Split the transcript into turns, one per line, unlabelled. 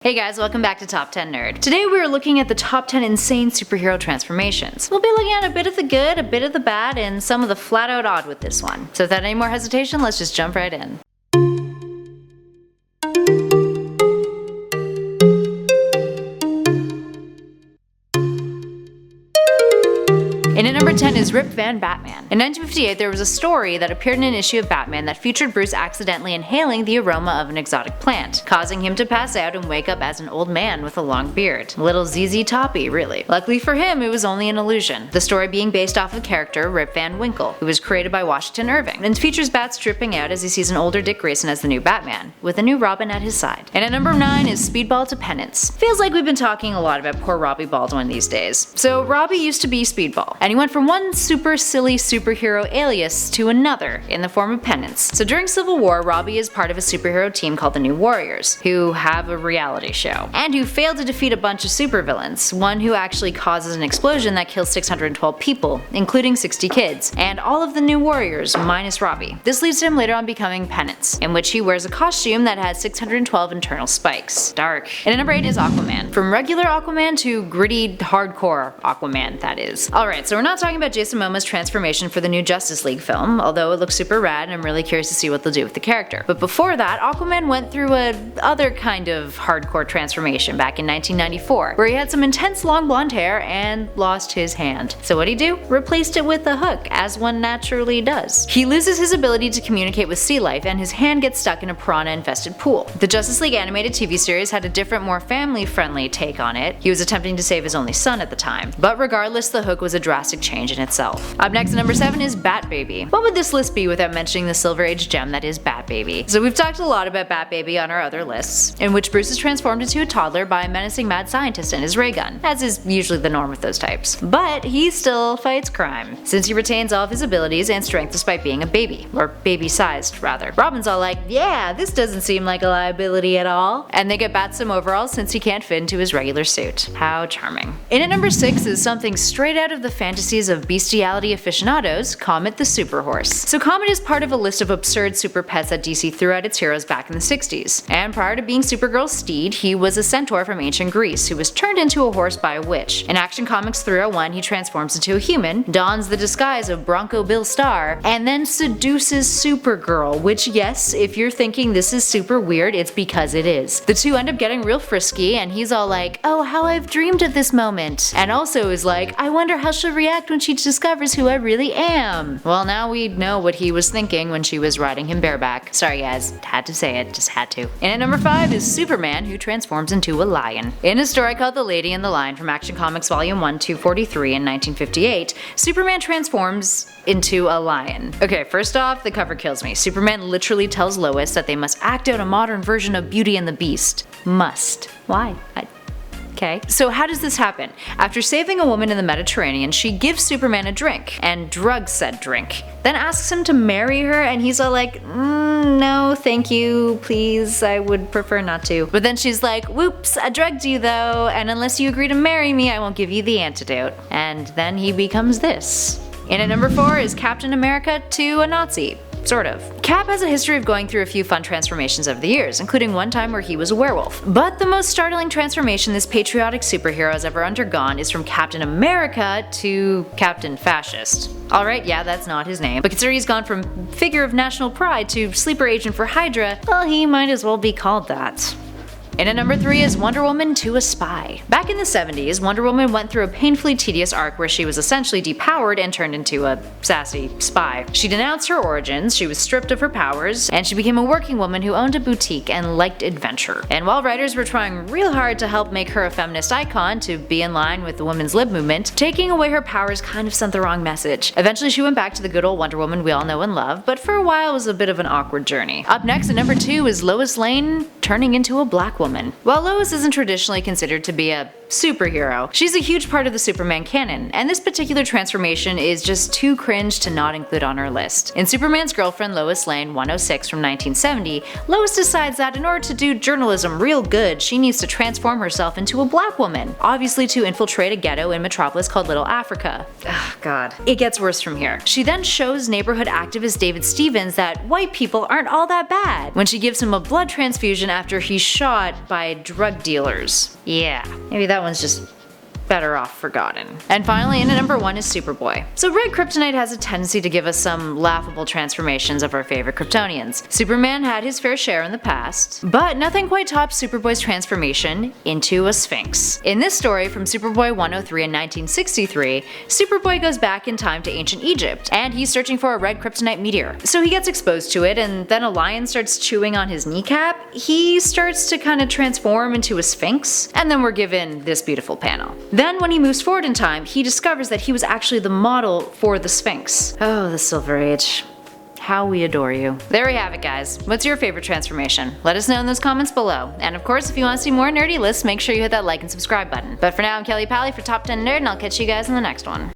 Hey guys, welcome back to Top 10 Nerd. Today we are looking at the top 10 insane superhero transformations. We'll be looking at a bit of the good, a bit of the bad, and some of the flat out odd with this one. So without any more hesitation, let's just jump right in. And at number 10 is Rip Van Batman. In 1958, there was a story that appeared in an issue of Batman that featured Bruce accidentally inhaling the aroma of an exotic plant, causing him to pass out and wake up as an old man with a long beard. Little ZZ Toppy, really. Luckily for him, it was only an illusion, the story being based off of character Rip Van Winkle, who was created by Washington Irving, and features Bats dripping out as he sees an older Dick Grayson as the new Batman, with a new Robin at his side. And at number 9 is Speedball to Penance. Feels like we've been talking a lot about poor Robbie Baldwin these days. So Robbie used to be Speedball, and he went from one super silly superhero alias to another in the form of Penance. So during Civil War, Robbie is part of a superhero team called the New Warriors, who have a reality show, and who fail to defeat a bunch of supervillains, one who actually causes an explosion that kills 612 people, including 60 kids, and all of the New Warriors minus Robbie. This leads to him later on becoming Penance, in which he wears a costume that has 612 internal spikes. Dark. And at number 8 is Aquaman. From regular Aquaman to gritty, hardcore Aquaman, that is. Alright, so we're not talking about Jason Momoa's transformation for the new Justice League film, although it looks super rad and I'm really curious to see what they'll do with the character. But before that, Aquaman went through a other kind of hardcore transformation back in 1994, where he had some intense long blonde hair and lost his hand. So what'd he do? Replaced it with a hook, as one naturally does. He loses his ability to communicate with sea life and his hand gets stuck in a piranha-infested pool. The Justice League animated TV series had a different, more family-friendly take on it. He was attempting to save his only son at the time. But regardless, the hook was a drastic change in itself. Up next at number 7 is Bat Baby. What would this list be without mentioning the Silver Age gem that is Bat Baby? So we've talked a lot about Bat Baby on our other lists, in which Bruce is transformed into a toddler by a menacing mad scientist and his ray gun, as is usually the norm with those types. But he still fights crime, since he retains all of his abilities and strength despite being a baby, or baby-sized rather. Robin's all like, yeah, this doesn't seem like a liability at all, and they get Bat some overalls since he can't fit into his regular suit. How charming. In at number 6 is something straight out of the fantasies of bestiality aficionados, Comet the Super Horse. So Comet is part of a list of absurd super pets that DC threw at its heroes back in the 60s. And prior to being Supergirl's steed, he was a centaur from ancient Greece who was turned into a horse by a witch. In Action Comics 301, he transforms into a human, dons the disguise of Bronco Bill Starr, and then seduces Supergirl, which yes, if you're thinking this is super weird, it's because it is. The two end up getting real frisky and he's all like, oh, how I've dreamed of this moment. And also is like, I wonder how she'll react when she discovers who I really am. Well, now we know what he was thinking when she was riding him bareback. Sorry guys, had to say it, just had to. And at number 5 is Superman, who transforms into a lion. In a story called The Lady and the Lion from Action Comics Volume 1 243 in 1958, Superman transforms into a lion. Okay, first off, the cover kills me. Superman literally tells Lois that they must act out a modern version of Beauty and the Beast. Must. Why? Okay. So how does this happen? After saving a woman in the Mediterranean, she gives Superman a drink, and drugs said drink. Then asks him to marry her, and he's all like, no, thank you, please, I would prefer not to. But then she's like, whoops, I drugged you though, and unless you agree to marry me, I won't give you the antidote. And then he becomes this. And at number 4 is Captain America to a Nazi. Sort of. Cap has a history of going through a few fun transformations over the years, including one time where he was a werewolf. But the most startling transformation this patriotic superhero has ever undergone is from Captain America to Captain Fascist. Alright, yeah, that's not his name, but considering he's gone from figure of national pride to sleeper agent for Hydra, well, he might as well be called that. And at number 3 is Wonder Woman to a spy. Back in the 70s, Wonder Woman went through a painfully tedious arc where she was essentially depowered and turned into a sassy spy. She denounced her origins, she was stripped of her powers, and she became a working woman who owned a boutique and liked adventure. And while writers were trying real hard to help make her a feminist icon to be in line with the women's lib movement, taking away her powers kind of sent the wrong message. Eventually she went back to the good old Wonder Woman we all know and love, but for a while it was a bit of an awkward journey. Up next at number 2 is Lois Lane turning into a black woman. While Lois isn't traditionally considered to be a superhero, she's a huge part of the Superman canon, and this particular transformation is just too cringe to not include on her list. In Superman's Girlfriend Lois Lane 106 from 1970, Lois decides that in order to do journalism real good, she needs to transform herself into a black woman, obviously to infiltrate a ghetto in Metropolis called Little Africa. Ugh, God. It gets worse from here. She then shows neighborhood activist David Stevens that white people aren't all that bad, when she gives him a blood transfusion after he's shot but by drug dealers. Yeah, maybe that one's just better off forgotten. And finally, in at number 1 is Superboy. So red kryptonite has a tendency to give us some laughable transformations of our favorite Kryptonians. Superman had his fair share in the past, but nothing quite tops Superboy's transformation into a Sphinx. In this story from Superboy 103 in 1963, Superboy goes back in time to ancient Egypt, and he's searching for a red kryptonite meteor. So he gets exposed to it, and then a lion starts chewing on his kneecap. He starts to kind of transform into a Sphinx, and then we're given this beautiful panel. Then when he moves forward in time, he discovers that he was actually the model for the Sphinx. Oh, the Silver Age. How we adore you. There we have it, guys. What's your favorite transformation? Let us know in those comments below. And of course, if you want to see more nerdy lists, make sure you hit that like and subscribe button. But for now, I'm Kelly Pally for Top 10 Nerd, and I'll catch you guys in the next one.